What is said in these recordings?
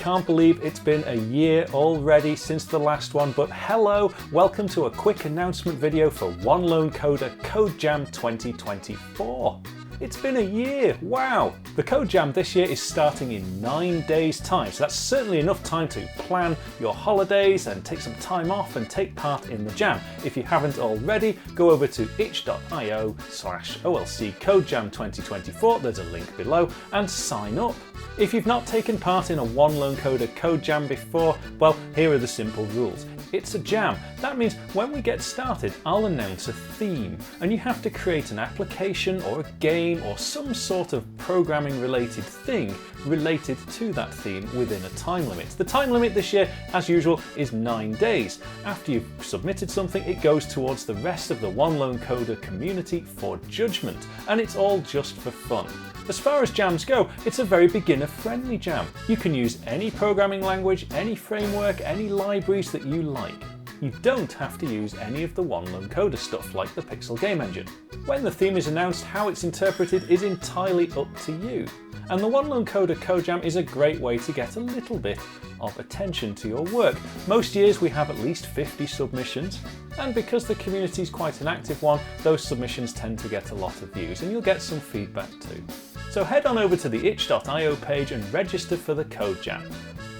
can't believe it's been a year already since the last one, but hello, welcome to a quick announcement video for One Lone Coder Code Jam 2024. It's been a year, wow! The Code Jam this year is starting in 9 days time, so that's certainly enough time to plan your holidays and take some time off and take part in the jam. If you haven't already, go over to itch.io/OLCCodeJam2024, there's a link below, and sign up. If you've not taken part in a One Lone Coder Code Jam before, well, here are the simple rules. It's a jam. That means when we get started, I'll announce a theme, and you have to create an application or a game or some sort of programming related thing related to that theme within a time limit. The time limit this year, as usual, is 9 days. After you've submitted something, it goes towards the rest of the One Lone Coder community for judgment, and it's all just for fun. As far as jams go, it's a very beginner-friendly jam. You can use any programming language, any framework, any libraries that you like. You don't have to use any of the One Lone Coder stuff like the Pixel game engine. When the theme is announced, how it's interpreted is entirely up to you. And the One Lone Coder Code Jam is a great way to get a little bit of attention to your work. Most years we have at least 50 submissions, and because the community is quite an active one, those submissions tend to get a lot of views, and you'll get some feedback too. So head on over to the itch.io page and register for the Code Jam.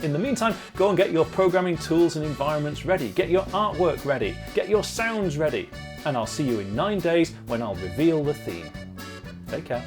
In the meantime, go and get your programming tools and environments ready, get your artwork ready, get your sounds ready, and I'll see you in 9 days when I'll reveal the theme. Take care.